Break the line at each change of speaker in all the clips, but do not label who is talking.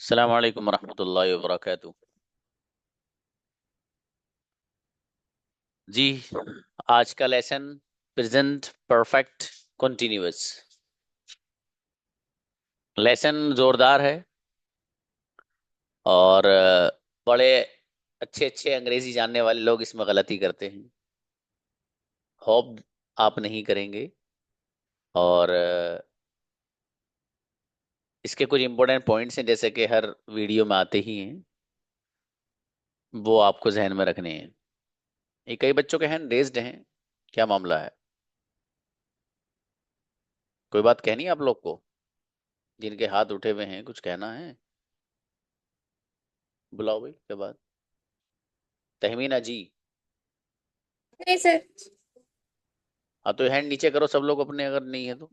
अस्सलाम वालेकुम रहमतुल्लाहि व बरकातहू। जी, आज का lesson present perfect continuous. Lesson जोरदार है और बड़े अच्छे अच्छे अंग्रेजी जानने वाले लोग इसमें गलती करते हैं। होप आप नहीं करेंगे। और इसके कुछ इंपॉर्टेंट पॉइंट्स हैं जैसे कि हर वीडियो में आते ही हैं, वो आपको जहन में रखने हैं। ये कई बच्चों के हैंड रेज्ड हैं, क्या मामला है? कोई बात कहनी है आप लोग को? जिनके हाथ उठे हुए हैं कुछ कहना है? बुलाओ भाई, क्या बात? तहमीना जी।
नहीं सर।
हाँ तो हैंड नीचे करो सब लोग अपने, अगर नहीं है तो।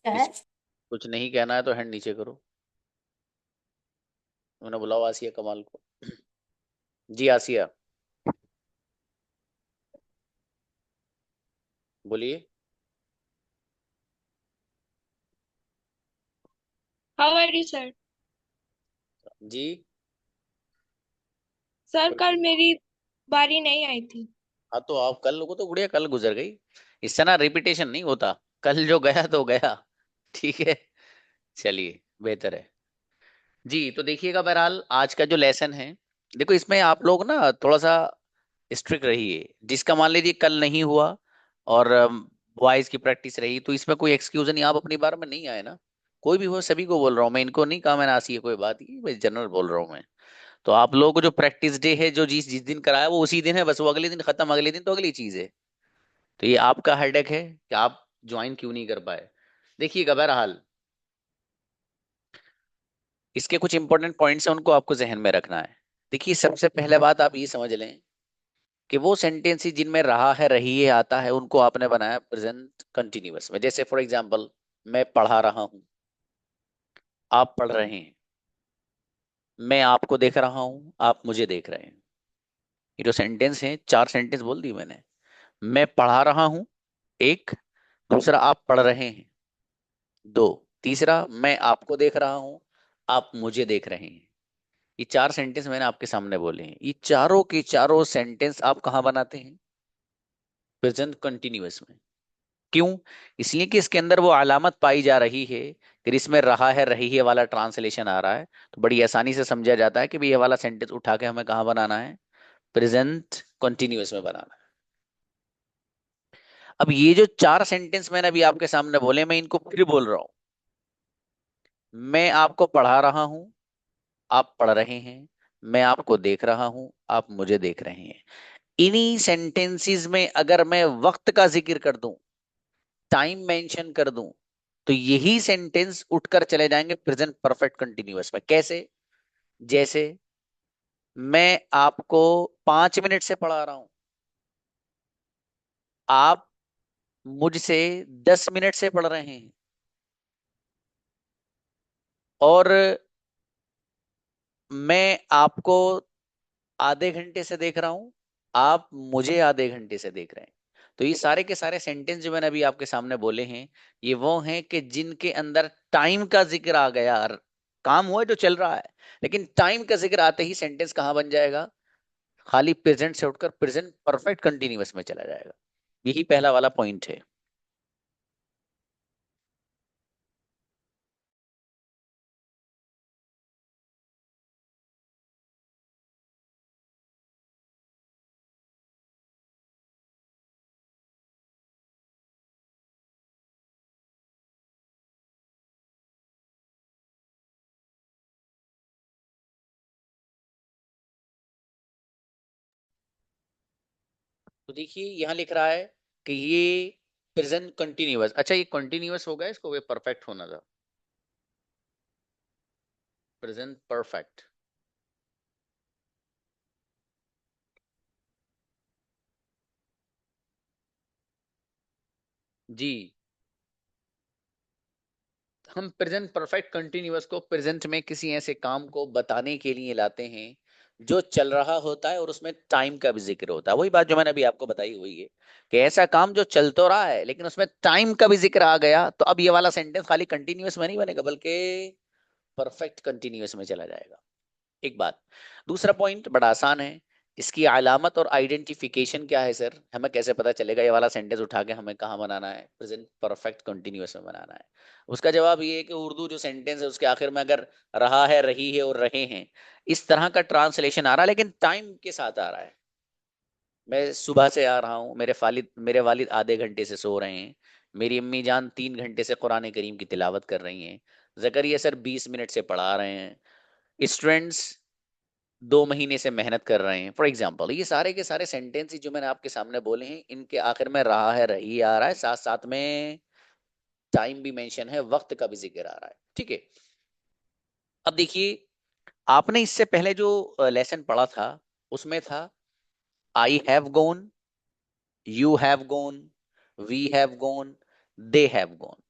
किस
सर।
कुछ नहीं कहना है तो हैंड नीचे करो। मैंने बुलाओ आसिया कमाल को। जी आसिया, बोलिए।
How are you sir?
जी।
सर कल मेरी बारी नहीं आई थी।
हाँ तो आप कल को तो गुड़िया कल गुजर गई। इससे ना रिपीटेशन नहीं होता। कल जो गया तो गया। ठीक है, चलिए बेहतर है। जी तो देखिएगा, बहरहाल आज का जो लेसन है, देखो इसमें आप लोग ना थोड़ा सा स्ट्रिक्ट रहिए। जिसका मान लीजिए कल नहीं हुआ और वॉइस की प्रैक्टिस रही, तो इसमें कोई एक्सक्यूज नहीं, आप अपनी बार में नहीं आए ना। कोई भी हो, सभी को बोल रहा हूँ मैं, इनको नहीं कहा मैंने आसी है कोई बात, ये मैं जनरल बोल रहा हूँ मैं। तो आप लोगों को जो प्रैक्टिस डे है, जो जिस जिस दिन कराया वो उसी दिन है, बस वो अगले दिन खत्म, अगले दिन तो अगली चीज है। तो ये आपका हेडेक है कि आप ज्वाइन क्यों नहीं कर पाए। देखिएगा बहरहाल, इसके कुछ इंपॉर्टेंट पॉइंट्स हैं, उनको आपको जहन में रखना है। देखिए सबसे पहले बात आप ये समझ लें कि वो सेंटेंस जिनमें रहा है रही है आता है, उनको आपने बनाया प्रेजेंट कंटिन्यूअस में। जैसे फॉर एग्जांपल, मैं पढ़ा रहा हूं, आप पढ़ रहे हैं। मैं आपको देख रहा हूं, आप मुझे देख रहे हैं। ये जो सेंटेंस है, चार सेंटेंस बोल दी मैंने। मैं पढ़ा रहा हूं, एक। दूसरा, आप पढ़ रहे हैं, दो। तीसरा, मैं आपको देख रहा हूं, आप मुझे देख रहे हैं। ये चार सेंटेंस मैंने आपके सामने बोले हैं। ये चारों के चारों सेंटेंस आप कहाँ बनाते हैं? प्रेजेंट कंटिन्यूअस में। क्यों? इसलिए कि इसके अंदर वो अलामत पाई जा रही है, फिर इसमें रहा है रही है वाला ट्रांसलेशन आ रहा है। तो बड़ी आसानी से समझा जाता है कि भाई ये वाला सेंटेंस उठा के हमें कहाँ बनाना है? प्रेजेंट कंटिन्यूअस में बनाना है। अब ये जो चार सेंटेंस मैंने अभी आपके सामने बोले, मैं इनको फिर बोल रहा हूं। मैं आपको पढ़ा रहा हूं, आप पढ़ रहे हैं। मैं आपको देख रहा हूं, आप मुझे देख रहे हैं। इन्हीं सेंटेंसेस में अगर मैं वक्त का जिक्र कर दूं, टाइम मेंशन कर दूं, तो यही सेंटेंस उठकर चले जाएंगे प्रेजेंट परफेक्ट कंटिन्यूअस में। कैसे? जैसे, मैं आपको 5 मिनट से पढ़ा रहा हूं, आप मुझसे 10 मिनट से पढ़ रहे हैं। और मैं आपको आधे घंटे से देख रहा हूं, आप मुझे आधे घंटे से देख रहे हैं। तो ये सारे के सारे सेंटेंस जो मैंने अभी आपके सामने बोले हैं, ये वो हैं कि जिनके अंदर टाइम का जिक्र आ गया। काम हुआ है जो चल रहा है, लेकिन टाइम का जिक्र आते ही सेंटेंस कहाँ बन जाएगा? खाली प्रेजेंट से उठकर प्रेजेंट परफेक्ट कंटिन्यूअस में चला जाएगा। यही पहला वाला पॉइंट है। तो देखिए यहाँ लिख रहा है कि ये प्रेजेंट कंटिन्यूअस। अच्छा, ये कंटिन्यूअस होगा, इसको वे परफेक्ट होना था। Present perfect. जी, हम प्रेजेंट परफेक्ट कंटिन्यूअस को प्रेजेंट में किसी ऐसे काम को बताने के लिए लाते हैं जो चल रहा होता है, और उसमें टाइम का भी जिक्र होता है। वही बात जो मैंने अभी आपको बताई हुई है कि ऐसा काम जो चल तो रहा है लेकिन उसमें टाइम का भी जिक्र आ गया, तो अब ये वाला सेंटेंस खाली कंटिन्यूअस में नहीं बनेगा, बल्कि परफेक्ट कंटिन्यूअस में चला जाएगा। एक बात। दूसरा पॉइंट बड़ा आसान है, इसकी अलामत और आइडेंटिफिकेशन क्या है सर, हमें कैसे पता चलेगा ये वाला सेंटेंस उठा के हमें कहाँ बनाना है, प्रेजेंट परफेक्ट कंटिन्यूअस में बनाना है। उसका जवाब ये है कि उर्दू जो सेंटेंस है उसके आखिर में अगर रहा है, रही है और रहे हैं, इस तरह का ट्रांसलेशन आ रहा है, लेकिन टाइम के साथ आ रहा है। मैं सुबह से आ रहा हूँ, मेरे वालिद आधे घंटे से सो रहे हैं, मेरी अम्मी जान 3 घंटे से कुरान करीम की तिलावत कर रही हैं, जकरिया सर 20 मिनट से पढ़ा रहे हैं, स्टूडेंट्स 2 महीने से मेहनत कर रहे हैं। फॉर एग्जाम्पल, ये सारे के सारे सेंटेंस जो मैंने आपके सामने बोले हैं, इनके आखिर में रहा है, रही आ रहा है, साथ साथ में टाइम भी मेंशन है, वक्त का भी जिक्र आ रहा है। ठीक है। अब देखिए, आपने इससे पहले जो लेसन पढ़ा था उसमें था I have gone, you have gone, we have gone, they have gone.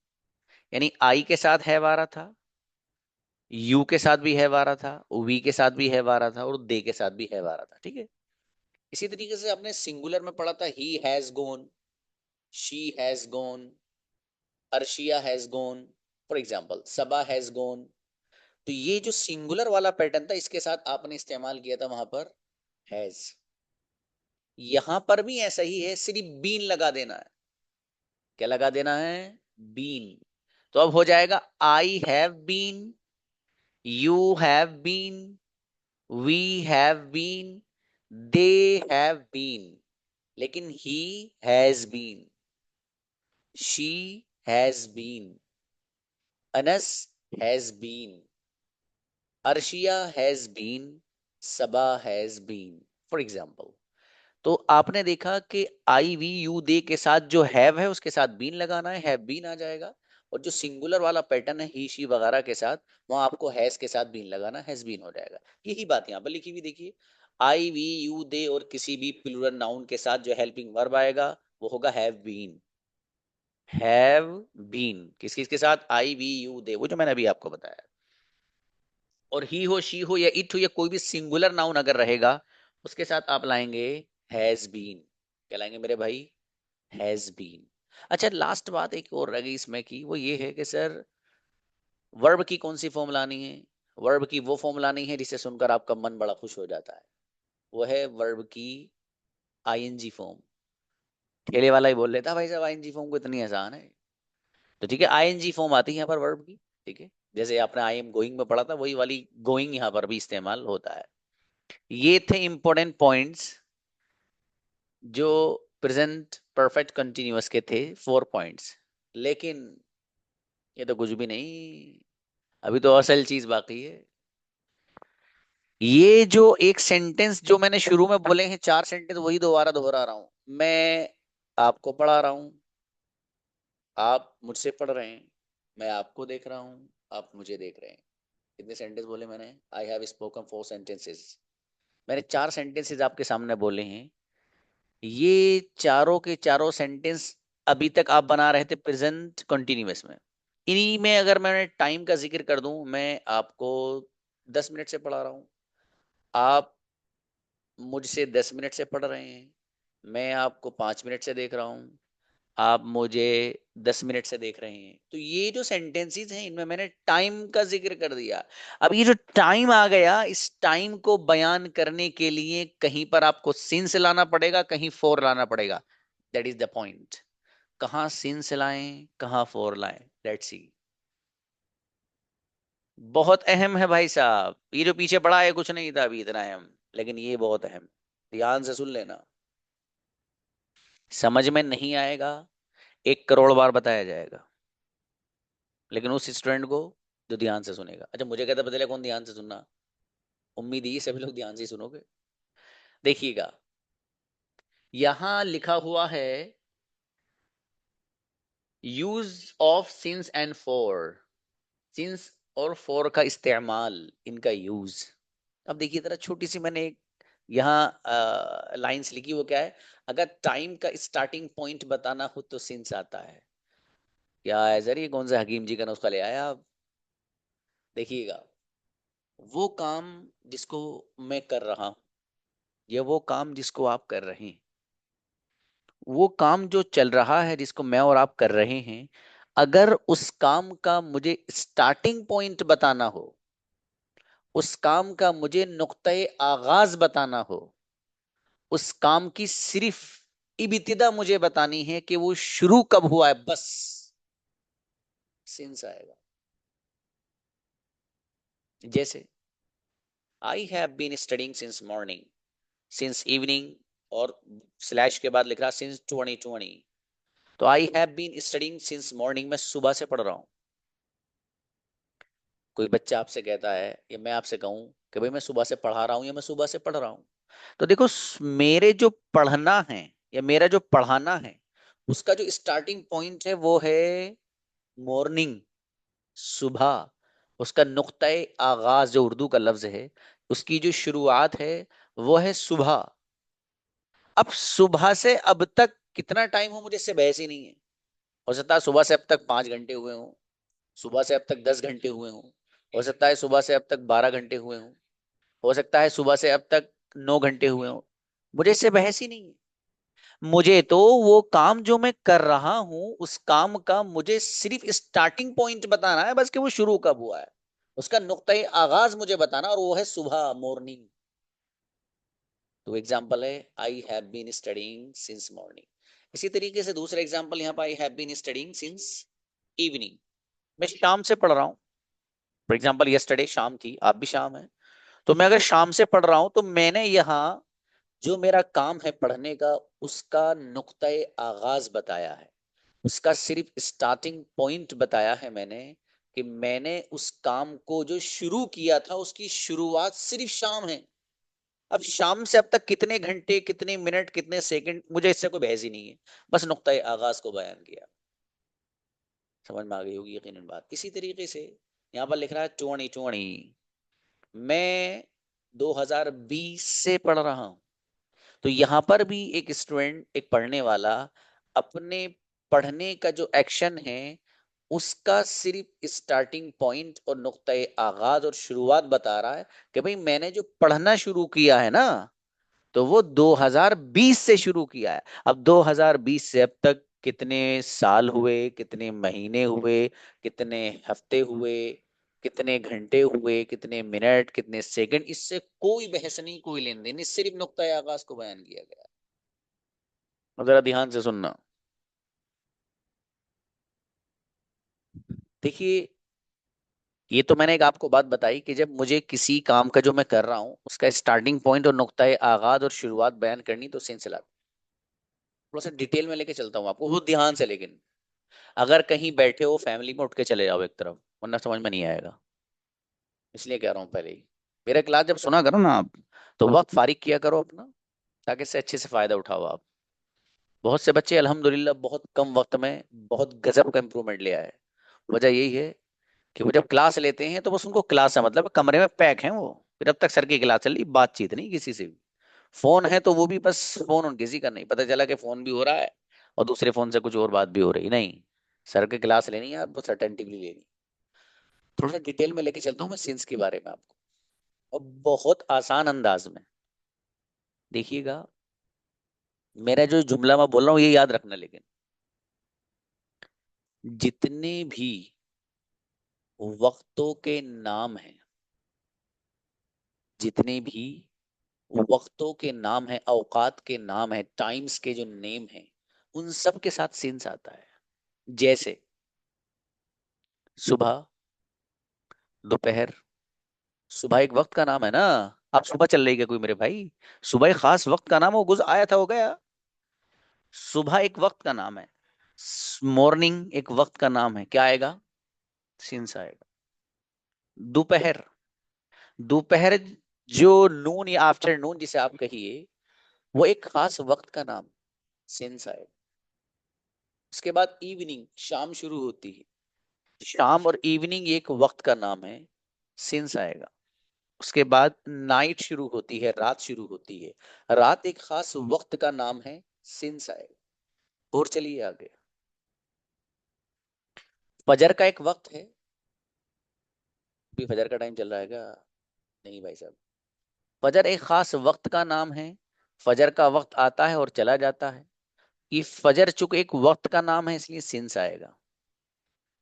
यानी आई के साथ हैव आ रहा था, यू के साथ भी हैव आ रहा था, वी के साथ भी हैव आ रहा था, और दे के साथ भी हैव आ रहा था। ठीक है। इसी तरीके से आपने सिंगुलर में पढ़ा था he has gone, she has gone, Arshiya has gone, for example Saba has gone. तो ये जो सिंगुलर वाला पैटर्न था, इसके साथ आपने इस्तेमाल किया था वहां पर हैज। यहां पर भी ऐसा ही है, सिर्फ बीन लगा देना है। क्या लगा देना है? बीन। तो अब हो जाएगा I have been, you have been, we have been, they have been. लेकिन he has been, she has been, Anas has been, Arshia has been, Saba has been, for example. तो आपने देखा कि आई वी यू दे के साथ जो हैव है उसके साथ बीन लगाना है, हैव बीन आ जाएगा। और जो सिंगुलर वाला पैटर्न है ही शी वगैरह के साथ, वहां आपको हैज के साथ बीन लगाना, हैज बीन हो जाएगा। यही बात यहाँ पर लिखी हुई देखिए, आई वी यू दे और किसी भी प्लूरल नाउन के साथ जो हेल्पिंग वर्ब आएगा वो होगा हैव बीन। हैव बीन किस किस के साथ? आई वी यू दे, वो जो मैंने अभी आपको बताया। और ही हो, शी हो, या इट हो, या कोई भी सिंगुलर नाउन अगर रहेगा उसके साथ आप लाएंगे हैज बीन। क्या लाएंगे मेरे भाई? Has been. अच्छा, लास्ट बात एक और रह गई इसमें की, वो ये है कि सर वर्ब की कौन सी फॉर्म लानी है? वर्ब की वो फॉर्म लानी है जिसे सुनकर आपका मन बड़ा खुश हो जाता है, वो है वर्ब की आईएनजी फॉर्म। ठेले वाला ही बोल लेता भाई साहब आईएनजी फॉर्म को इतनी आसान है। तो ठीक है, आईएनजी फॉर्म आती है यहाँ पर वर्ब की। ठीक है। जैसे आपने आई एम गोइंग में पढ़ा था, वही वाली गोइंग यहाँ पर भी इस्तेमाल होता है। ये थे इंपॉर्टेंट पॉइंट्स जो प्रेजेंट परफेक्ट कंटिन्यूअस के थे, 4 पॉइंट्स। लेकिन ये तो कुछ भी नहीं, अभी तो असल चीज बाकी है। ये जो एक सेंटेंस जो मैंने शुरू में बोले हैं, 4 सेंटेंस, वही दोबारा दोहरा रहा हूं। मैं आपको पढ़ा रहा हूं, आप मुझसे पढ़ रहे हैं, मैं आपको देख रहा हूं, आप मुझे देख रहे हैं। कितने सेंटेंस बोले मैंने? I have spoken 4 sentences. मैंने 4 सेंटेंसेस आपके सामने बोले हैं। ये चारों के चारों सेंटेंस अभी तक आप बना रहे थे प्रेजेंट कंटिन्यूअस में। इन्हीं में अगर मैंने टाइम का जिक्र कर दूं, मैं आपको 10 मिनट से पढ़ा रहा हूं, आप मुझसे 10 मिनट से पढ़ रहे हैं, मैं आपको 5 मिनट से देख रहा हूं, आप मुझे 10 मिनट से देख रहे हैं। तो ये जो सेंटेंसेस हैं इनमें मैंने टाइम का जिक्र कर दिया। अब ये जो टाइम आ गया, इस टाइम को बयान करने के लिए कहीं पर आपको सिंस लाना पड़ेगा, कहीं फोर लाना पड़ेगा। That is the point. कहाँ सिंस लाएं, कहाँ फोर लाएं, लेट्स सी। बहुत अहम है भाई साहब, ये जो पीछे पड़ा है कुछ नहीं था अभी इतना अहम, लेकिन ये बहुत अहम। ध्यान से सुन लेना, समझ में नहीं आएगा 1 करोड़ बार बताया जाएगा, लेकिन उस स्टूडेंट को जो ध्यान से सुनेगा। अच्छा, मुझे कहता पता चला कौन ध्यान से सुनना, उम्मीद ही सभी लोग ध्यान से ही सुनोगे। देखिएगा, यहां लिखा हुआ है use of since and four. Since और फोर का इस्तेमाल, इनका यूज। अब देखिए जरा, छोटी सी मैंने एक यहाँ लाइंस लिखी, वो क्या है? अगर टाइम का स्टार्टिंग पॉइंट बताना हो तो सिंस आता है। क्या है सर, ये कौन सा हकीम जी का नुस्खा ले आया आप? देखिएगा, वो काम जिसको मैं कर रहा हूं, या वो काम जिसको आप कर रहे हैं, वो काम जो चल रहा है जिसको मैं और आप कर रहे हैं, अगर उस काम का मुझे स्टार्टिंग पॉइंट बताना हो, उस काम का मुझे नुक्ते आगाज बताना हो, उस काम की सिर्फ इब्तिदा मुझे बतानी है कि वो शुरू कब हुआ है, बस सिंस आएगा। जैसे I have been studying since morning, since evening, और स्लैश के बाद लिख रहा सिंस 2020। तो I have been studying since morning, मैं सुबह से पढ़ रहा हूँ। कोई बच्चा आपसे कहता है या मैं आपसे कहूं कि भाई मैं सुबह से पढ़ा रहा हूं या मैं सुबह से पढ़ रहा हूं, तो देखो मेरे जो पढ़ना है या मेरा जो पढ़ाना है, उसका जो स्टार्टिंग पॉइंट है वो है मॉर्निंग, सुबह। उसका नुक्ताए आगाज जो उर्दू का लफ्ज है, उसकी जो शुरुआत है वो है सुबह। अब सुबह से अब तक कितना टाइम हो मुझे इससे बहस ही नहीं है। हो सकता है सुबह से अब तक 5 घंटे हुए हों, सुबह से अब तक 10 घंटे हुए हों, हो सकता है सुबह से अब तक 12 घंटे हुए हों, हो सकता है सुबह से अब तक 9 घंटे हुए हों। मुझे इससे बहस ही नहीं है। मुझे तो वो काम जो मैं कर रहा हूं उस काम का मुझे सिर्फ स्टार्टिंग पॉइंट बताना है, बस कि वो शुरू कब हुआ है, उसका नुक्ता आगाज मुझे बताना, और वो है सुबह, मॉर्निंग। तो एग्जाम्पल है I have been studying since morning. इसी तरीके से दूसरा एग्जाम्पल यहाँ पर I have been studying since evening, मैं शाम से पढ़ रहा हूँ। फॉर एग्जाम्पल यस्टरडे शाम थी, आप भी शाम है, तो मैं अगर शाम से पढ़ रहा हूं तो मैंने यहाँ जो मेरा काम है पढ़ने का, उसका नुक्ताए आगाज बताया है, उसका सिर्फ स्टार्टिंग पॉइंट बताया है मैंने, कि मैंने उस काम को जो शुरू किया था उसकी शुरुआत सिर्फ शाम है। अब शाम से अब तक कितने घंटे, कितने मिनट, कितने सेकंड, मुझे इससे कोई बहस ही नहीं है, बस नुक्ताए आगाज को बयान किया। समझ में आ गई होगी यकीनन बात। इसी तरीके से यहाँ पर लिख रहा है 2020, मैं 2020 से पढ़ रहा हूं। तो यहाँ पर भी एक स्टूडेंट, एक पढ़ने वाला, अपने पढ़ने का जो एक्शन है उसका सिर्फ स्टार्टिंग पॉइंट और नुक्ताए आगाज और शुरुआत बता रहा है कि भाई मैंने जो पढ़ना शुरू किया है ना, तो वो 2020 से शुरू किया है। अब 2020 से अब तक कितने साल हुए, कितने महीने हुए, कितने हफ्ते हुए, कितने घंटे हुए, कितने मिनट, कितने सेकंड, इससे कोई बहस नहीं, कोई लेन देन नहीं, सिर्फ नुक्ता आगाज को बयान किया गया। अब जरा ध्यान से सुनना। देखिए, ये तो मैंने एक आपको बात बताई कि जब मुझे किसी काम का जो मैं कर रहा हूँ उसका स्टार्टिंग पॉइंट और नुक्ताए आगाज और शुरुआत बयान करनी, तो सिलसिला थोड़ा सा डिटेल में लेके चलता हूँ आपको, वो ध्यान से। लेकिन अगर कहीं बैठे हो फैमिली में, उठ के चले जाओ एक तरफ, वरना समझ में नहीं आएगा। इसलिए कह रहा हूँ पहले ही, मेरा क्लास जब सुना करो ना आप, तो वक्त फारिग किया करो अपना, ताकि इससे अच्छे से फायदा उठाओ आप। बहुत से बच्चे अल्हम्दुलिल्लाह बहुत कम वक्त में बहुत गजब का इंप्रूवमेंट ले आए। वजह यही है कि वो जब क्लास लेते हैं तो बस उनको क्लास है, मतलब कमरे में पैक है वो, फिर अब तक सर की क्लास चल रही, बातचीत नहीं किसी से भी। फोन है तो वो भी बस फोन, उन किसी का नहीं पता चला कि फोन भी हो रहा है और दूसरे फोन से कुछ और बात भी हो रही, नहीं। सर की क्लास लेनी है आपको, सर्टेनिटी लेनी। थोड़ा सा डिटेल में लेके चलता हूँ मैं सिंस के बारे में आपको, और बहुत आसान अंदाज में। देखिएगा, मेरा जो जुमला मैं बोल रहा हूँ ये याद रखना, लेकिन जितने भी वक्तों के नाम हैं, जितने भी वक्तों के नाम हैं, औकात के नाम हैं, टाइम्स के जो नेम हैं, उन सब के साथ सिंस आता है। जैसे सुबह, दोपहर। सुबह एक वक्त का नाम है ना, आप सुबह चल रही है कोई मेरे भाई, सुबह एक खास वक्त का नाम, वो गुज आया था, हो गया। सुबह एक वक्त का नाम है, मॉर्निंग एक वक्त का नाम है, क्या आएगा, सिंस आएगा। दोपहर, दोपहर जो नून या आफ्टरनून जिसे आप कहिए, वो एक खास वक्त का नाम, सिंस आएगा। उसके बाद इवनिंग, शाम शुरू होती है, शाम और इवनिंग एक वक्त का नाम है, सिंस आएगा। उसके बाद नाइट शुरू होती है, रात शुरू होती है, रात एक खास वक्त का नाम है, सिंस आएगा। और चलिए आगे, फजर का एक वक्त है, अभी फजर का टाइम चल रहा है क्या, नहीं भाई साहब, फजर एक खास वक्त का नाम है, फजर का वक्त आता है और चला जाता है। ये फजर चूंकि एक वक्त का नाम है इसलिए सिंस आएगा।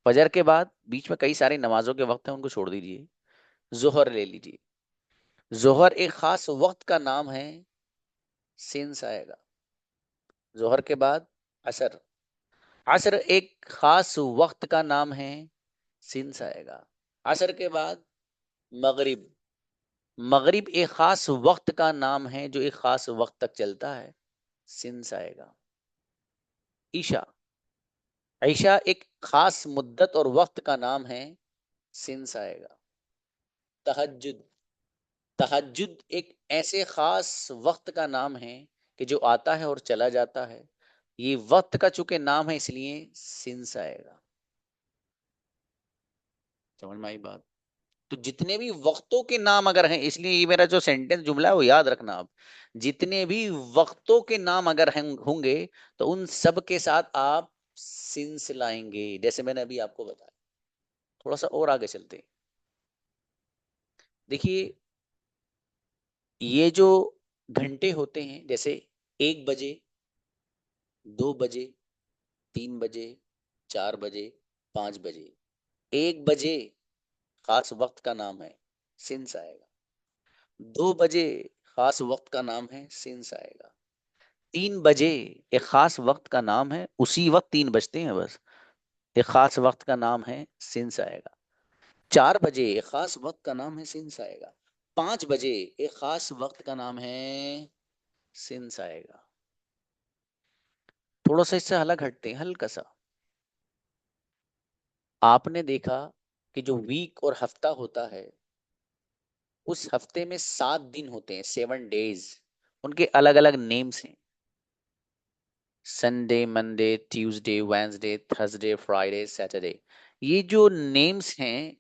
फजर के बाद बीच में कई सारी नमाजों के वक्त हैं, उनको छोड़ दीजिए। जोहर ले लीजिए, जोहर एक खास वक्त का नाम है, सिंस आएगा। जोहर के बाद असर, असर एक खास वक्त का नाम है, सिंस आएगा। असर के बाद मगरिब, मगरिब एक खास वक्त का नाम है जो एक खास वक्त तक चलता है, सिंस आएगा। ईशा, ईशा एक खास मुद्दत और वक्त का नाम है, सिंस आएगा। तहज्जुद, तहज्जुद एक ऐसे खास वक्त का नाम है कि जो आता है और चला जाता है, ये वक्त का चूंकि नाम है इसलिए सिंस आएगा। समझ में आई बात? तो जितने भी वक्तों के नाम अगर हैं, इसलिए ये मेरा जो सेंटेंस जुमला है वो याद रखना आप, जितने भी वक्तों के नाम अगर होंगे तो उन सब के साथ आप सिंस लाएंगे, जैसे मैंने अभी आपको बताया। थोड़ा सा और आगे चलते हैं। देखिए, ये जो घंटे होते हैं, जैसे 1 बजे, 2 बजे, 3 बजे, 4 बजे, 5 बजे। 1 बजे खास वक्त का नाम है, सिंस आएगा। 2 बजे खास वक्त का नाम है, सिंस आएगा। 3 बजे एक खास वक्त का नाम है, उसी वक्त 3 बजते हैं बस, एक खास वक्त का नाम है, सिंस आएगा। 4 बजे एक खास वक्त का नाम है, सिंस आएगा। 5 बजे एक खास वक्त का नाम है, सिंस आएगा। थोड़ा सा इससे अलग हटते हैं, हल्का सा। आपने देखा कि जो वीक और हफ्ता होता है, उस हफ्ते में 7 दिन होते हैं, 7 डेज। उनके अलग अलग नेम्स हैं, Sunday, Monday, Tuesday, Wednesday, Thursday, Friday, Saturday. ये जो नेम्स हैं,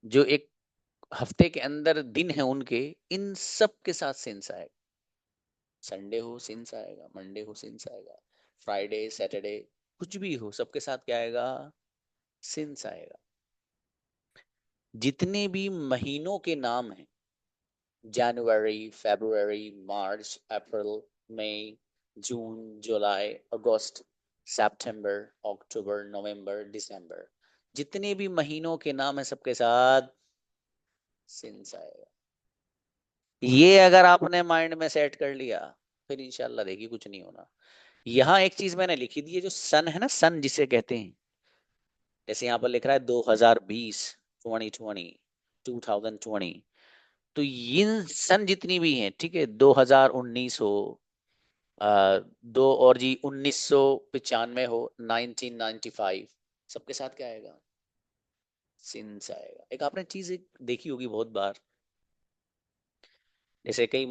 जो एक हफ्ते के अंदर दिन है उनके, इन सब के साथ सेंस आएगा। संडे हो सिंस आएगा, मंडे हो सिंस आएगा, फ्राइडे, सैटरडे, कुछ भी हो सबके साथ क्या आएगा, सिंस आएगा। जितने भी महीनों के नाम हैं, जनवरी, फरवरी, मार्च, अप्रैल, मई, जून, जुलाई, अगस्त, सितंबर, अक्टूबर, नवंबर, दिसंबर, जितने भी महीनों के नाम है सबके साथ सिंस आएगा। ये अगर आपने माइंड में सेट कर लिया, फिर इंशाल्लाह देखिए कुछ नहीं होना। यहाँ एक चीज मैंने लिखी दी है, जो सन है ना, सन जिसे कहते हैं, जैसे यहाँ पर लिख रहा है 2020, 2020, 2020। तो ये सन जितनी भी हैं, ठीक है, 2019 हो, दो और जी 1995 हो, 1995, सबके साथ क्या आएगा, सिंस आएगा। एक आपने चीज एक देखी होगी बहुत बार, जैसे कई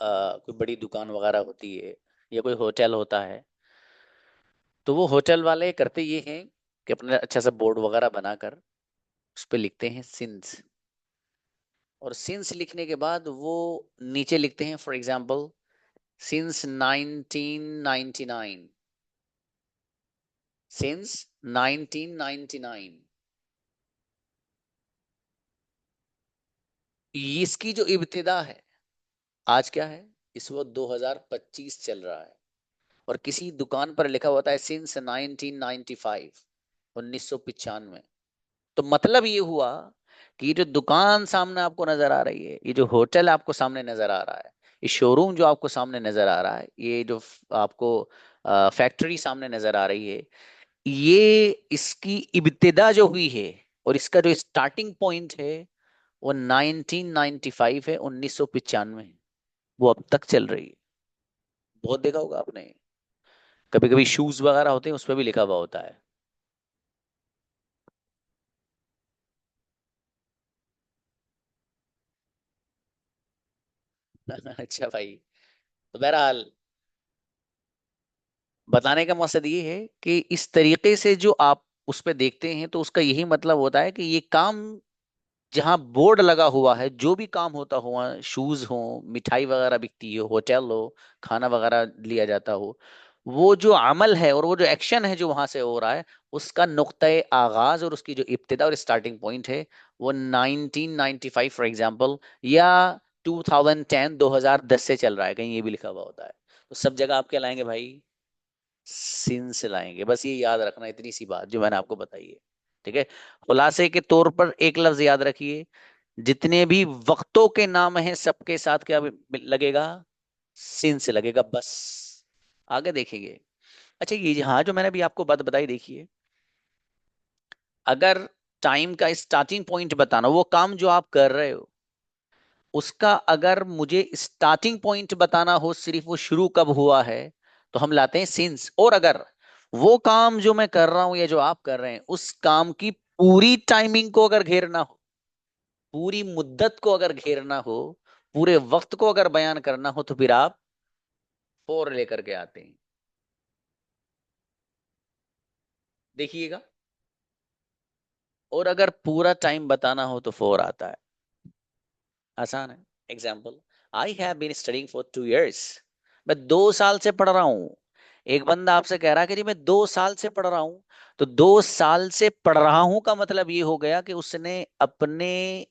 कोई बड़ी दुकान वगैरह होती है या कोई होटल होता है, तो वो होटल वाले करते ये हैं कि अपने अच्छा सा बोर्ड वगैरह बनाकर उस पे लिखते हैं सिंस, और सिंस लिखने के बाद वो नीचे लिखते हैं, फॉर एग्जांपल, सिंस 1999, सिंस 1999। इसकी जो इब्तिदा है, आज क्या है, इस वक्त 2025 चल रहा है, और किसी दुकान पर लिखा होता है सिंस 1995, 1995। तो मतलब ये हुआ कि ये जो दुकान सामने आपको नजर आ रही है, ये जो होटल आपको सामने नजर आ रहा है, ये शोरूम जो आपको सामने नजर आ रहा है, ये जो आपको फैक्ट्री सामने नजर आ रही है, ये इसकी इब्तिदा जो हुई है और इसका जो स्टार्टिंग पॉइंट है वो 1995 है, 1995 है। वो अब तक चल रही है। बहुत देखा होगा आपने, कभी कभी शूज वगैरह होते हैं उस पर भी लिखा हुआ होता है। अच्छा भाई, तो बहरहाल बताने का मकसद ये है कि इस तरीके से जो आप उस पे देखते हैं, तो उसका यही मतलब होता है कि ये काम, जहाँ बोर्ड लगा हुआ है, जो भी काम होता हुआ, शूज हो, मिठाई वगैरह बिकती हो, होटल हो, खाना वगैरह लिया जाता हो, वो जो अमल है और वो जो एक्शन है जो वहां से हो रहा है, उसका नुक्ते आगाज और उसकी जो इब्तिदा और स्टार्टिंग पॉइंट है, वो 1995 फॉर एग्जांपल, या 2010, 2010 से चल रहा है, कहीं ये भी लिखा हुआ होता है। तो सब जगह आप क्या लाएंगे भाई, सिंस लाएंगे। बस ये याद रखना, इतनी सी बात जो मैंने आपको बताई है। ठीक है। खुलासे के तौर पर एक लफ्ज याद रखिए, जितने भी वक्तों के नाम हैं सबके साथ क्या लगेगा, सिंस लगेगा बस। आगे देखेंगे। अच्छा ये हाँ जो मैंने अभी आपको बात बताई देखिए, अगर टाइम का स्टार्टिंग पॉइंट बताना, वो काम जो आप कर रहे हो उसका अगर मुझे स्टार्टिंग पॉइंट बताना हो, सिर्फ वो शुरू कब हुआ है, तो हम लाते हैं सिंस। और अगर वो काम जो मैं कर रहा हूं या जो आप कर रहे हैं उस काम की पूरी टाइमिंग को अगर घेरना हो, पूरी मुद्दत को अगर घेरना हो, पूरे वक्त को अगर बयान करना हो, तो फिर आप फोर लेकर के आते हैं। देखिएगा। और अगर पूरा टाइम बताना हो तो फोर आता है। आसान है। Example, I have been studying for 2 years। मैं 2 साल से पढ़ रहा हूं। एक बंदा आपसे कह रहा है कि जी मैं 2 साल से पढ़ रहा हूं, तो 2 साल से पढ़ रहा हूं का मतलब ये हो गया कि उसने अपने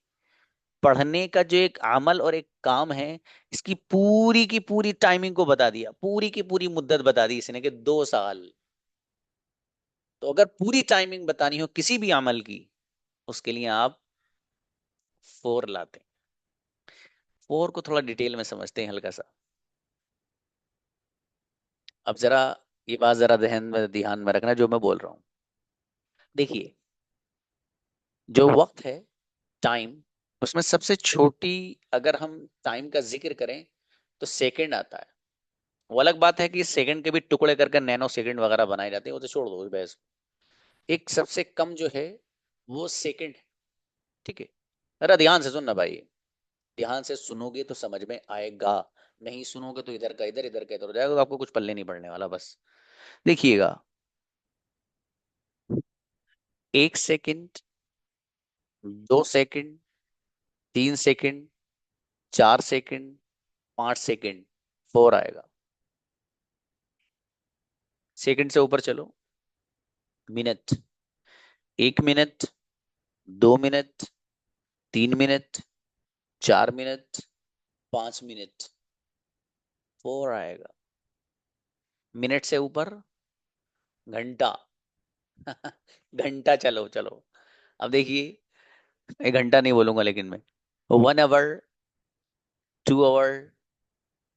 पढ़ने का जो एक अमल और एक काम है, इसकी पूरी की पूरी टाइमिंग को बता दिया, पूरी की पूरी मुद्दत बता दी इसने कि 2 साल। तो अगर पूरी टाइमिंग बतानी हो किसी भी अमल की, उसके लिए आप फोर लाते हैं। फोर को थोड़ा डिटेल में समझते हैं हल्का सा। अब जरा ये बात जरा ध्यान में रखना जो मैं बोल रहा हूँ। देखिए, जो वक्त है, टाइम, उसमें सबसे छोटी, अगर हम टाइम का जिक्र करें तो सेकंड आता है। वो अलग बात है कि सेकंड के भी टुकड़े करके नैनो सेकंड वगैरह बनाए जाते हैं, वो तो छोड़ दो उस बहस को। एक सबसे कम जो है वो सेकंड है। ठीक है। अरे ध्यान से सुनना भाई, ध्यान से सुनोगे तो समझ में आएगा, नहीं सुनोगे तो इधर का इधर, इधर का इधर हो जाएगा, तो आपको कुछ पल्ले नहीं पड़ने वाला। बस देखिएगा, 1 second, 2 second, 3 second, 4 second, 5 second, four आएगा। सेकंड से ऊपर चलो, minute, 1 minute, 2 minute, 3 minute, 4 minute, 5 minute, four आएगा। मिनट से ऊपर घंटा। घंटा, चलो चलो। अब देखिए, एक घंटा नहीं बोलूंगा लेकिन मैं, 1 आवर, 2 आवर,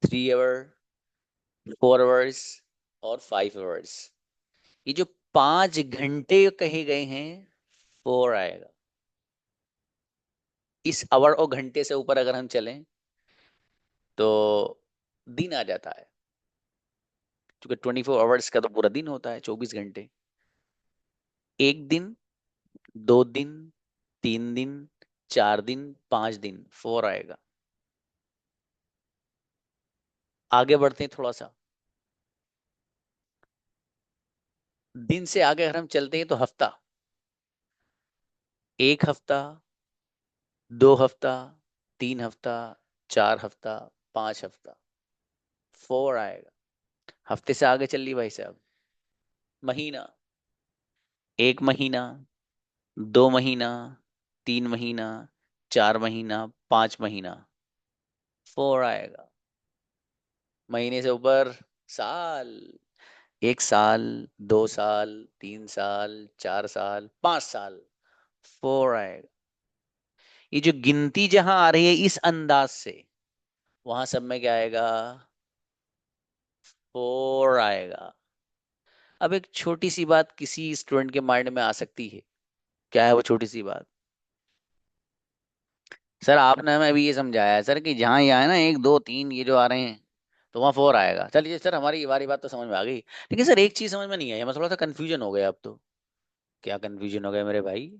3 आवर, 4 आवर्स और 5 आवर्स। ये जो 5 घंटे कहे गए हैं, फोर आएगा। इस आवर और घंटे से ऊपर अगर हम चलें तो दिन आ जाता है, क्योंकि 24 आवर्स का तो पूरा दिन होता है, 24 घंटे। एक दिन, 2 दिन, 3 दिन, 4 दिन, 5 दिन, फोर आएगा। आगे बढ़ते हैं थोड़ा सा, दिन से आगे अगर हम चलते हैं तो हफ्ता, 1 हफ्ता, 2 हफ्ता, 3 हफ्ता, 4 हफ्ता, 5 हफ्ता, फोर आएगा। हफ्ते से आगे चल ली भाई साहब, महीना, 1 महीना, 2 महीना, 3 महीना, 4 महीना, 5 महीना, फोर आएगा। महीने से ऊपर साल, 1 साल, 2 साल, 3 साल, 4 साल, 5 साल, फोर आएगा। ये जो गिनती जहां आ रही है इस अंदाज से, वहां सब में क्या आएगा, फोर आएगा। अब एक छोटी सी बात किसी स्टूडेंट के माइंड में आ सकती है, क्या है वो छोटी सी बात? सर आपने हमें अभी ये समझाया है सर कि जहाँ ये आए ना 1 2 3 ये जो आ रहे हैं, तो वहाँ फोर आएगा। चलिए सर, हमारी ये वाली बात तो समझ में आ गई, लेकिन सर एक चीज समझ में नहीं आई, मैं थोड़ा सा कंफ्यूजन हो गया अब तो। क्या कंफ्यूजन हो गया मेरे भाई?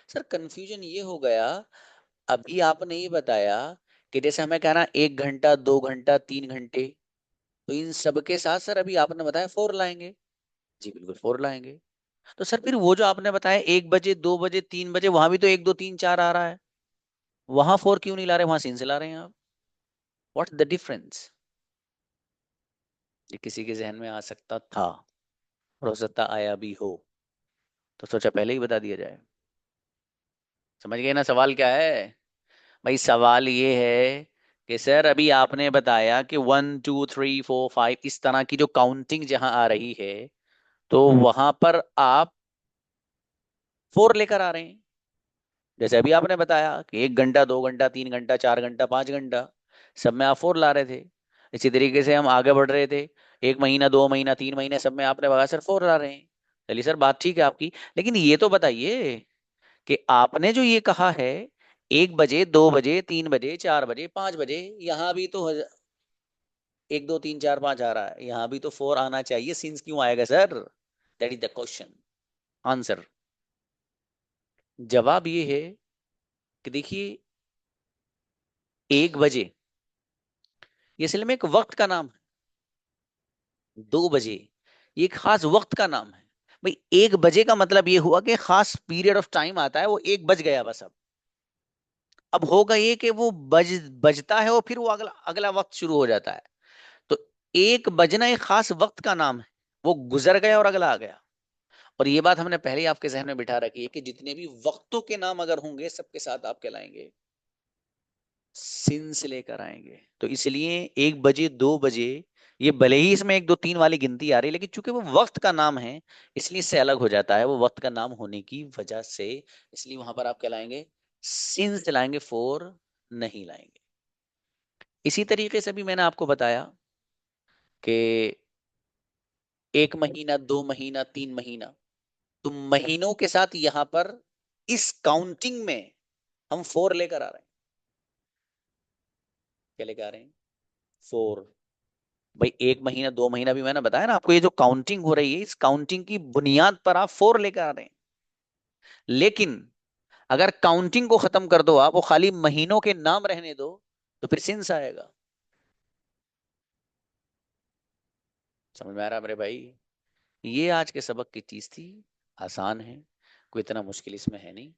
सर कंफ्यूजन ये हो गया, अभी आपने ये बताया कि जैसे हमें कहना 1 घंटा, 2 घंटा, 3 घंटे, तो इन सब के साथ सर अभी आपने बताया फोर लाएंगे। जी बिल्कुल फोर लाएंगे। तो सर फिर वो जो आपने बताया 1 बजे, 2 बजे, 3 बजे, वहां भी तो 1 2 3 4 आ रहा है, वहां फोर क्यों नहीं ला रहे, वहां सीन से ला रहे हैं आप? What the difference? ये किसी के जहन में आ सकता था, और हो सकता आया भी हो, तो सोचा पहले ही बता दिया जाए। समझ गए ना सवाल क्या है? भाई सवाल ये है कि सर अभी आपने बताया कि 1 2 3 4 5 इस तरह की जो काउंटिंग जहां आ रही है, तो वहां पर आप फोर लेकर आ रहे हैं। जैसे अभी आपने बताया कि 1 घंटा, 2 घंटा, 3 घंटा, 4 घंटा, 5 घंटा, सब में आप फोर ला रहे थे। इसी तरीके से हम आगे बढ़ रहे थे, 1 महीना, 2 महीना, 3 महीने, सब में आपने बताया सर फोर ला रहे हैं। चलिए सर, बात ठीक है आपकी, लेकिन ये तो बताइए कि आपने जो ये कहा है 1 बजे, 2 बजे, 3 बजे, 4 बजे, 5 बजे, यहाँ भी तो 1 2 3 4 5 आ रहा है, यहाँ भी तो फोर आना चाहिए, सिंस क्यों आएगा sir? That is the question. Answer, जवाब ये है कि देखिए, 1 बजे ये असल में एक वक्त का नाम है। 2 बजे ये एक खास वक्त का नाम है। भाई 1 बजे का मतलब ये हुआ कि खास पीरियड ऑफ टाइम आता है, वो 1 बज गया बस। अब होगा ये कि वो बजता है और फिर वो अगला अगला वक्त शुरू हो जाता है। तो एक बजना एक खास वक्त का नाम है, वो गुजर गया और अगला आ गया। और ये बात हमने पहले ही आपके जहन में बिठा रखी है कि जितने भी वक्तों के नाम अगर होंगे, सबके साथ आप कहलाएंगे सिंस लेकर आएंगे। तो इसलिए 1 बजे, 2 बजे, ये भले ही इसमें 1 2 3 वाली गिनती आ रही है, लेकिन चूंकि वो वक्त का नाम है, इसलिए इससे अलग हो जाता है, वो वक्त का नाम होने की वजह से। इसलिए वहां पर आप कहलाएंगे सिंस लाएंगे, फोर नहीं लाएंगे। इसी तरीके से भी मैंने आपको बताया कि 1 महीना, 2 महीना, 3 महीना, तो महीनों के साथ यहां पर इस काउंटिंग में हम फोर लेकर आ रहे हैं। क्या लेकर आ रहे हैं? फोर। भाई 1 महीना, 2 महीना भी मैंने बताया ना आपको, ये जो काउंटिंग हो रही है, इस काउंटिंग की बुनियाद पर आप फोर लेकर आ रहे हैं। लेकिन अगर काउंटिंग को खत्म कर दो आप, वो खाली महीनों के नाम रहने दो, तो फिर सिंस आएगा। समझ में आ रहा है मेरे भाई? ये आज के सबक की चीज थी। आसान है, कोई इतना मुश्किल इसमें है नहीं।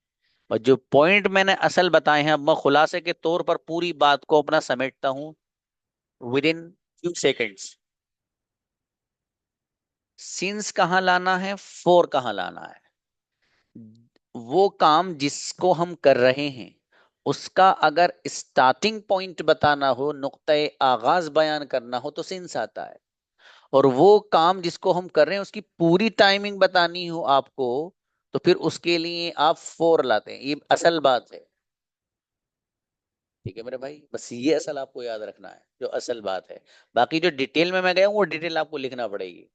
और जो पॉइंट मैंने असल बताए हैं, अब मैं खुलासे के तौर पर पूरी बात को अपना समेटता हूं with in few seconds. Since कहाँ लाना है, फोर कहाँ लाना है, वो काम जिसको हम कर रहे हैं उसका अगर स्टार्टिंग पॉइंट बताना हो, नुक्ते आगाज बयान करना हो, तो सिंस आता है। और वो काम जिसको हम कर रहे हैं उसकी पूरी टाइमिंग बतानी हो आपको, तो फिर उसके लिए आप फोर लाते हैं। ये असल बात है। ठीक है मेरे भाई, बस ये असल आपको याद रखना है, जो असल बात है। बाकी जो डिटेल में मैं गया हूँ, वो डिटेल आपको लिखना पड़ेगी।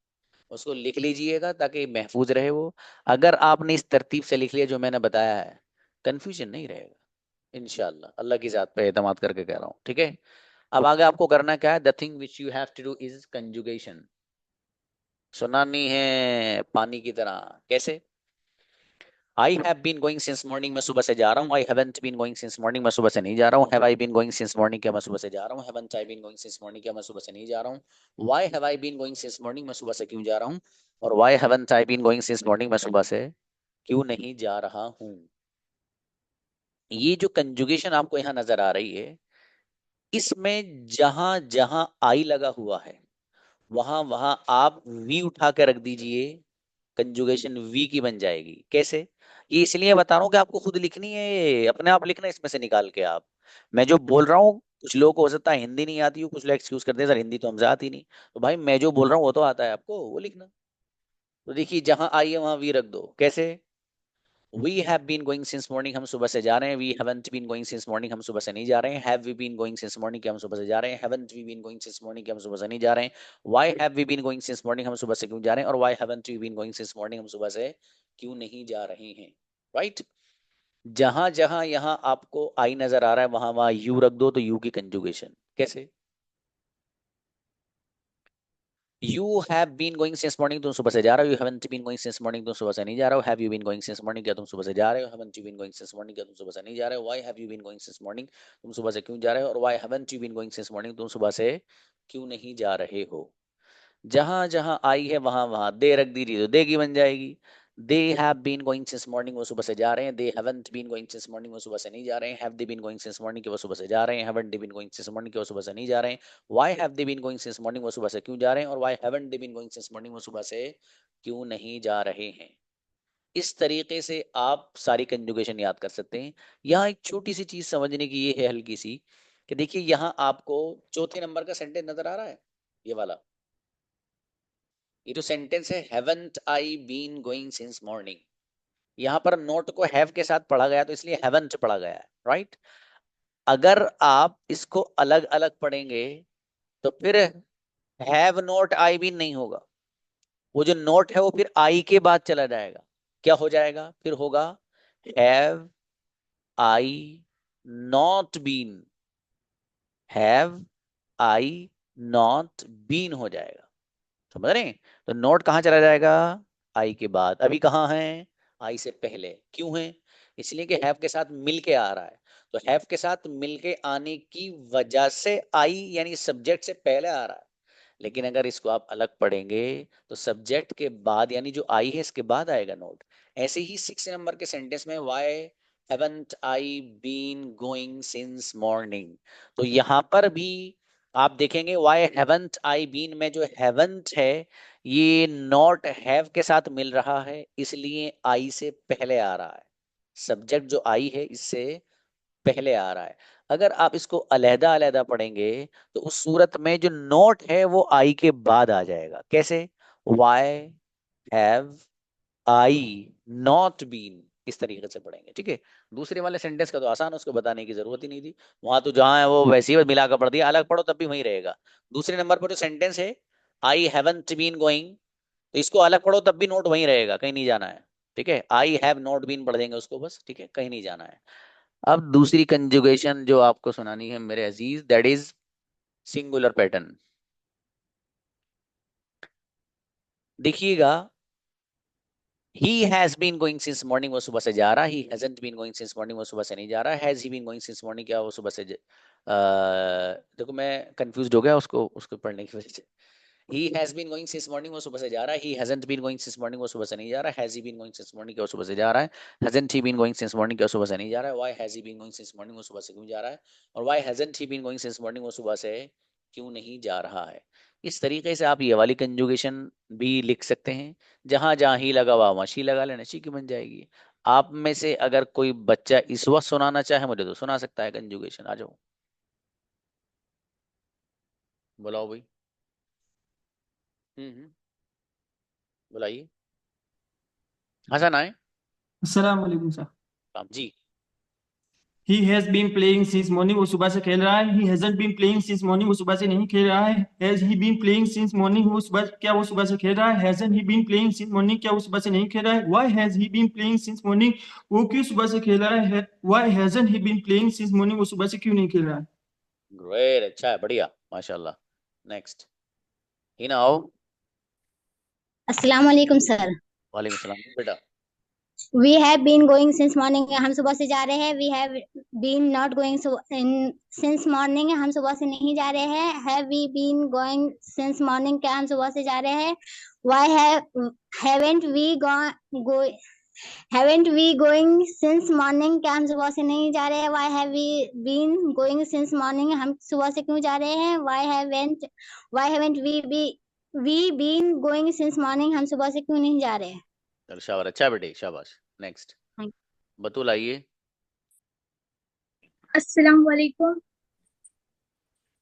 उसको लिख लीजिएगा ताकि महफूज रहे वो। अगर आपने इस तरतीब से लिख लिया जो मैंने बताया है, कंफ्यूजन नहीं रहेगा। इंशाल्लाह, अल्लाह की जात पे एतमाद करके कह रहा हूँ, ठीक है। अब आगे आपको करना क्या है? The thing which you have to do is conjugation. सुनानी है पानी की तरह। कैसे? I have been going since morning, मैं सुबह से जा रहा हूँ। I haven't been going since morning, मैं सुबह से नहीं जा रहा हूँ। Have I been going since morning, क्या मैं सुबह से जा रहा हूँ। Haven't I been going since morning, क्या मैं सुबह से नहीं जा रहा हूँ। Why have I been going since morning, मैं सुबह से क्यों जा रहा हूँ। और why haven't I been going since morning, मैं सुबह से क्यों नहीं जा रहा हूँ। ये जो कंजुगेशन आपको यहाँ नजर आ रही है, इसमें जहां जहां आई लगा हुआ है, वहां वहां आप वी उठा के रख दीजिए, कंजुगेशन वी की बन जाएगी। कैसे? ये इसलिए बता रहा हूँ कि आपको खुद लिखनी है, ये अपने आप लिखना है इसमें से निकाल के आप। मैं जो बोल रहा हूँ, कुछ लोगों को हो सकता है हिंदी नहीं आती हो, कुछ लोग एक्सक्यूज करते हैं सर हिंदी तो हमसे आती नहीं। तो भाई मैं जो बोल रहा हूँ वो तो आता है आपको, वो लिखना। तो देखिए, जहां आई है वहां वी रख दो। कैसे? We have been going since morning, हम सुबह से जा रहे हैं। We haven't been going since morning, हम सुबह से नहीं जा रहे हैं। Have we been going since morning, क्या हम सुबह से जा रहे हैं। Haven't we been going since morning, क्या हम सुबह से नहीं जा रहे हैं। Why have we been going since morning, हम सुबह से क्यों जा रहे हैं। और why haven't we been going since morning, हम सुबह से क्यों नहीं जा रहे हैं। राइट? जहां जहां यहां आपको आई नजर आ रहा है, वहां वहां यू रख दो, तो यू की कंजुगेशन। कैसे? You have been going since morning, तुम सुबह से जा रहे हो। You haven't been going since morning, तुम सुबह से नहीं जा रहे हो। Have you been going since morning, क्या तुम सुबह से जा रहे हो। Haven't you been going since morning, क्या तुम सुबह से नहीं जा रहे हो। Why have you been going since morning, तुम सुबह से क्यों जा रहे हो। और why haven't you been going since morning, तुम सुबह से क्यों नहीं जा रहे हो। जहां जहां आई है वहां वहां दे रख दीजिए, तो दे की बन जाएगी। They have been going since morning, वो सुबह से जा रहे हैं। They haven't been going since morning, वो सुबह से नहीं जा रहे हैं। Have they been going since morning, वो सुबह से जा रहे हैं। Haven't they been going since morning, वो सुबह से नहीं जा रहे हैं। Why have they been going since morning, वो सुबह से क्यों जा रहे हैं। और why haven't they been going since morning, वो सुबह से क्यों नहीं जा रहे हैं। इस तरीके से आप सारी कंजुगेशन याद कर सकते हैं। यहाँ एक छोटी सी चीज समझने की ये है, हल्की सी, कि देखिए यहाँ आपको चौथे नंबर का सेंटेंस नजर आ रहा है, ये वाला। ये तो सेंटेंस है, haven't I been going since morning. यहाँ पर नोट को हैव के साथ पढ़ा गया तो इसलिए हैवंट पढ़ा गया है, राइट। अगर आप इसको अलग अलग पढ़ेंगे तो फिर हैव नोट आई बीन नहीं होगा, वो जो नोट है वो फिर आई के बाद चला जाएगा। क्या हो जाएगा फिर? होगा have I not been, have I not been हो जाएगा। समझ रहे हैं? तो नोट कहाँ चला जाएगा? आई के बाद। अभी कहाँ है? आई से पहले। क्यों है? इसलिए कि हैव के साथ मिल के आ रहा है। तो हैव के साथ मिल के आने की वजह से आई यानी सब्जेक्ट से पहले आ रहा है। लेकिन अगर इसको आप अलग पढ़ेंगे तो सब्जेक्ट के बाद यानी जो आई है इसके बाद आएगा नोट। ऐसे ही 6 नंबर के सेंटेंस में why haven't I been going since morning, तो यहाँ पर भी आप देखेंगे वाई हैवंट आई बीन में जो हैवंट है ये नॉट हैव के साथ मिल रहा है, इसलिए आई से पहले आ रहा है। सब्जेक्ट जो आई है इससे पहले आ रहा है। अगर आप इसको अलहदा अलहदा पढ़ेंगे तो उस सूरत में जो नोट है वो आई के बाद आ जाएगा। कैसे? Why have I not been, इस तरीके से पढ़ेंगे, ठीक है। दूसरे वाले सेंटेंस का तो आसान है, उसको बताने की जरूरत ही नहीं थी। वहां तो जहां है वो वैसे ही मिलाकर पढ़ दिया, अलग पढ़ो तब भी वही रहेगा। दूसरे नंबर पर जो सेंटेंस है आई हैवंट बीन गोइंग, तो इसको अलग पढ़ो तब भी नोट वहीं रहेगा, कहीं नहीं जाना है। ठीक है, आई हैव नॉट बीन पढ़ देंगे उसको बस, ठीक है, कहीं नहीं जाना है। अब दूसरी कंजुगेशन जो आपको सुनानी है मेरे अजीज, दैट इज सिंगुलर पैटर्न। देखिएगा, he has been going since morning, वो सुबह से जा रहा है। He hasn't been going since morning, वो सुबह से नहीं जा रहा है। Has he been going since morning, क्या वो सुबह से देखो मैं कंफ्यूज हो गया उसको उसको पढ़ने की वजह से। He has been going since morning, वो सुबह से जा रहा है। He hasn't been going since morning, वो सुबह से नहीं जा रहा है। Has he been going since morning, क्या वो सुबह से जा रहा है। Hasn't he been going since morning, क्या वो सुबह से नहीं जा रहा है। Why has he been going since morning, वो सुबह से क्यों जा रहा है। और why hasn't he been going since morning, वो सुबह से क्यों नहीं जा रहा है। इस तरीके से आप ये वाली कंजुगेशन भी लिख सकते हैं। जहां जहां ही लगा हुआ वहां शी लगा लेना, शी की बन जाएगी। आप में से अगर कोई बच्चा इस वक्त सुनाना चाहे मुझे तो सुना सकता है कंजुगेशन, आ जाओ बुलाओ भाई। बुलाइए, हसन आए।
अस्सलाम वालेकुम sir.
Ram ji.
He has been playing since morning, वो सुबह से खेल रहा है। He hasn't been playing since morning, वो सुबह से नहीं खेल रहा है। Has he been playing since morning, वो सुबह क्या वो सुबह से खेल रहा है। Hasn't he been playing since morning, क्या वो सुबह से नहीं खेल रहा है। Why has he been playing since morning, वो क्यों सुबह से खेल रहा है। Why hasn't he been playing since morning, वो सुबह से क्यों नहीं खेल रहा है।
ग्रेट, अच्छा है, बढ़िया, माशाल्लाह। नेक्स्ट, हिना आओ।
अस्सलाम वालेकुम सर।
वालेकुम सलाम बेटा।
We have been going since morning, हम सुबह से जा रहे हैं। We have been not going in since morning, हम सुबह से नहीं जा रहे हैं। Have we been going since morning, क्या हम सुबह से जा रहे हैं। Why haven't we go haven't we going since morning, क्या हम सुबह से नहीं जा रहे हैं। Why have we been going since morning, हम सुबह से क्यों जा रहे हैं। Why haven't we been going since morning, हम सुबह से क्यों नहीं जा रहे हैं।
चल शाबाश, अच्छा बेटे, शाबाश। नेक्स्ट, बतूल आइए।
अस्सलाम वालेकुम।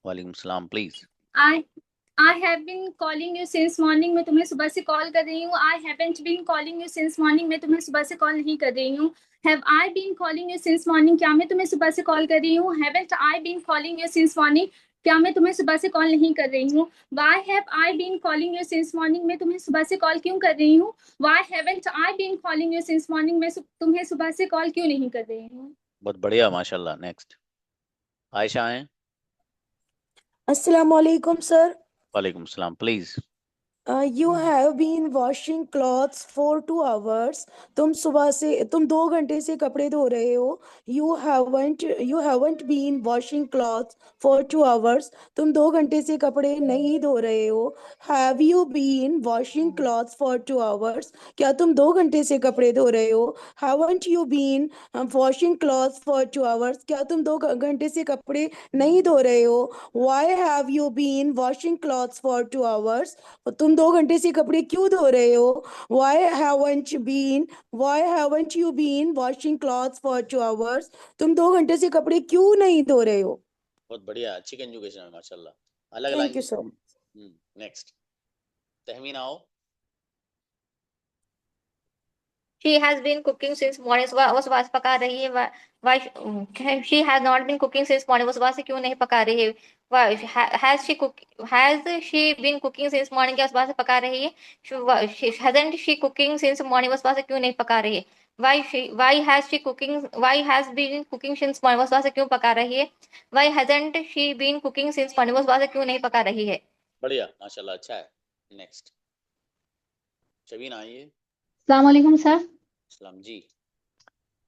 वालेकुम सलाम, please.
I I have been calling you since morning, मैं तुम्हें सुबह से कॉल कर रही हूँ। I haven't been calling you since morning, मैं तुम्हें सुबह से कॉल नहीं कर रही हूँ। Have I been calling you since morning, क्या मैं तुम्हें सुबह से कॉल कर रही हूँ। Haven't I been calling you since morning, क्या मैं तुम्हें सुबह से कॉल नहीं कर रही हूँ। Why have I been calling you since morning, मैं तुम्हें सुबह से कॉल क्यों कर रही हूँ। Why haven't I been calling you since morning, मैं तुम्हें सुबह से कॉल क्यों नहीं कर रही हूँ।
बहुत बढ़िया, माशाल्लाह। नेक्स्ट, आयशा आए।
अस्सलाम वालेकुम सर।
वालेकुम सलाम, please.
You have been washing clothes for 2 hours. तुम 2 घंटे से कपड़े धो रहे हो। You haven't been washing clothes for 2 hours. तुम 2 घंटे से कपड़े नहीं धो रहे हो। Have you been washing clothes for 2 hours, क्या तुम 2 घंटे से कपड़े धो रहे हो। Haven't you been washing clothes for 2 hours, क्या तुम 2 घंटे से कपड़े नहीं धो रहे हो। Why have you been washing clothes for 2 hours, तुम 2 घंटे से कपड़े क्यों धो रहे हो। Why haven't you been washing clothes for 2 hours, तुम 2 घंटे से कपड़े क्यों नहीं धो रहे हो।
बहुत बढ़िया, अच्छी कंजुगेशन है माशाल्लाह। अलग
thank you
line.
She has been cooking since morning. वो सुबह से पका रही है. Why she has not been cooking since morning. वो सुबह से क्यों नहीं पका रही है? Why has she been cooking since morning? क्या सुबह से पका रही है? Hasn't she cooking since morning? वो सुबह से क्यों नहीं पका रही है? Why has been cooking since morning? वो सुबह से क्यों पका रही है? Why hasn't she been cooking since morning? वो सुबह से क्यों नहीं पका रही है?
बढ़िया, माशाल्लाह, अच्छा है। नेक्स्ट शबीना आइए।
अस्सलाम वालेकुम सर।
सलाम जी।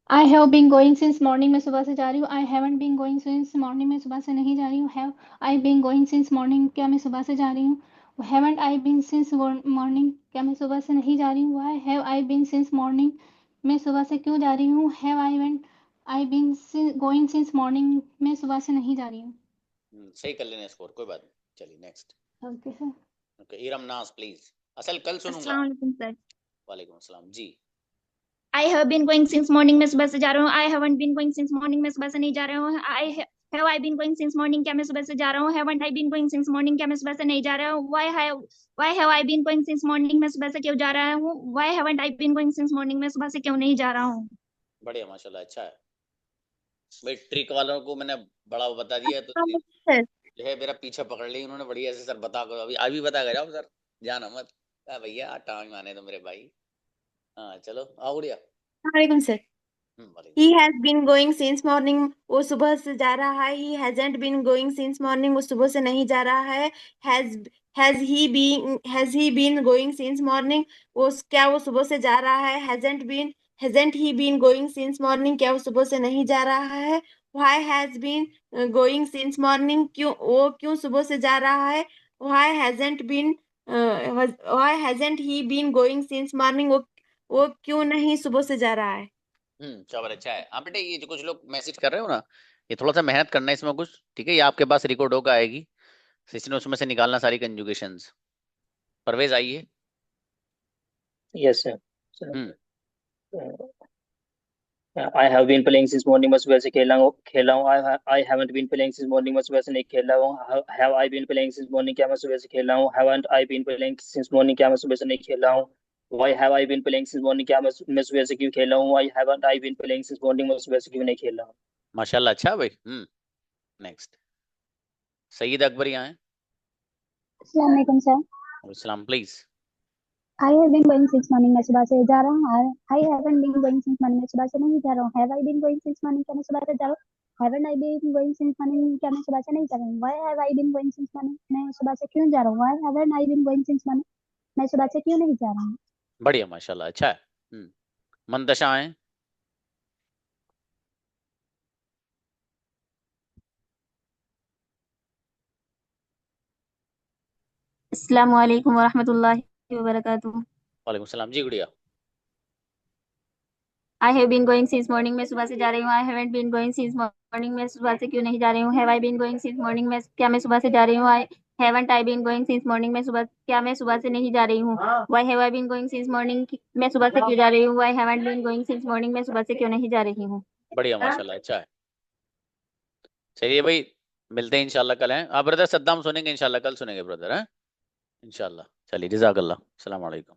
I have been going since morning, मैं सुबह से जा रही हूँ। I haven't been going since morning, मैं सुबह से नहीं जा रही हूँ। Have I been going since morning, क्या मैं सुबह से जा रही हूँ? Haven't I been since morning, क्या मैं सुबह से नहीं जा रही हूँ? Why have I been since morning, मैं सुबह से क्यों जा रही हूँ? Have I been going since morning, मैं सुबह से नहीं जा रही हूँ।
सही कर लेने स्कोर, कोई बात नहीं। चलिए next.
Okay sir.
Okay, Iram नाज प्लीज। असल कल सुनूंगा।
अस्सलाम वालेकुम सर।
वालेकुम अस्सलाम जी।
I have been going since morning, मैं सुबह से जा रहा हूँ. I haven't been going since morning, मैं सुबह से नहीं जा रहा हूँ. Have I been going since morning, क्या मैं सुबह से जा रहा हूँ? Haven't I been going since morning, क्या मैं सुबह से नहीं जा रहा हूँ? Why have I been going since morning, मैं सुबह से क्यों जा रहा हूँ? Why haven't I been going since morning, मैं सुबह से क्यों नहीं जा रहा हूँ?
बढ़िया, माशाल्लाह, अच्छा है भाई। ट्रिक वालों को मैंने बड़ा बता दिया है, तो
सर
जो है मेरा पीछे पकड़ ली उन्होंने बढ़िया से। सर बता कर अभी बता कर जाओ सर, जाना मत। भैया टांग माने तो मेरे भाई। हाँ चलो आओ गुड़िया।
वालेकुम सर।
वालेकुम।
He has been going since morning, वो सुबह से जा रहा है. He hasn't been going since morning, वो सुबह से नहीं जा रहा है. Has he been going since morning, क्या वो सुबह से जा रहा है? Hasn't he been going since morning, क्या वो सुबह से नहीं जा रहा है? Why has been going since morning, क्यों सुबह से जा रहा है? Why hasn't he been going since morning, वो क्यों नहीं सुबह से जा रहा है?
चलो अच्छा है। हाँ बेटे, ये जो कुछ लोग मैसेज कर रहे हो ना, ये थोड़ा सा मेहनत करना है इसमें कुछ, ठीक है? ये आपके पास रिकॉर्ड होकर आएगी, इसने उसमें से निकालना सारी कंजुगेशंस। परवेज आइए।
Yes sir. I have been playing since morning, मैं सुबह से खेला हूँ. I haven't been playing since morning, मैं सुबह से नहीं खेला हूँ. Have I been playing since morning, क्या मैं सुबह से खेला हूँ? Haven't I been playing since morning, क्या मैं सुबह से नहीं खेला हूँ? Why have I been playing since morning, क्या मैं सुबह से क्यों खेला हूँ? Why haven't I been playing since morning, मैं सुबह से क्यों नहीं खेला हूँ?
माशाल्लाह, अच्छा भाई। नेक्स्ट सईद अकबर यहाँ है।
अस्सलाम वालेकुम सर।
सलाम please.
I have been going since morning, मैं सुबह से जा रहा हूँ. I haven't been going since morning, मैं सुबह से नहीं जा रहा हूँ. Have I been going since morning, क्या मैं सुबह से जा रहा हूँ? Haven't I been going since morning, क्या मैं सुबह से नहीं जा रहा हूँ? Why have I been going since morning, मैं सुबह से क्यों जा रहा हूँ? Why haven't I been going since morning, मैं सुबह से क्यों नहीं जा रहा हूँ?
बढ़िया, माशाल्लाह, अच्छा है। मंतशा है।
अस्सलाम वालेकुम वरहमतुल्लाहि वबरकातुहू।
वालेकुम सलाम जी गुड़िया।
I have been going since morning, मैं सुबह से जा रही हूँ. I haven't been going since morning, मैं सुबह से क्यों नहीं जा रही हूँ? Have I been going since morning, क्या मैं सुबह से जा रही हूँ? I haven't I been going since morning, क्या मैं सुबह से नहीं जा रही हूँ? Why have I been going since morning, मैं सुबह से क्यों जा रही हूँ? Why haven't been going since morning, मैं सुबह से क्यों नहीं जा रही हूँ?
बढ़िया, माशाल्लाह, अच्छा है। चलिए भाई, मिलते हैं इंशाल्लाह कल। हैं आप ब्रदर? सद्दाम सुनेंगे इंशाल्लाह, कल सुनेंगे ब्रदर। हैं इंशाल्लाह। चलिए, जज़ाकल्लाह, अस्सलाम वालेकुम।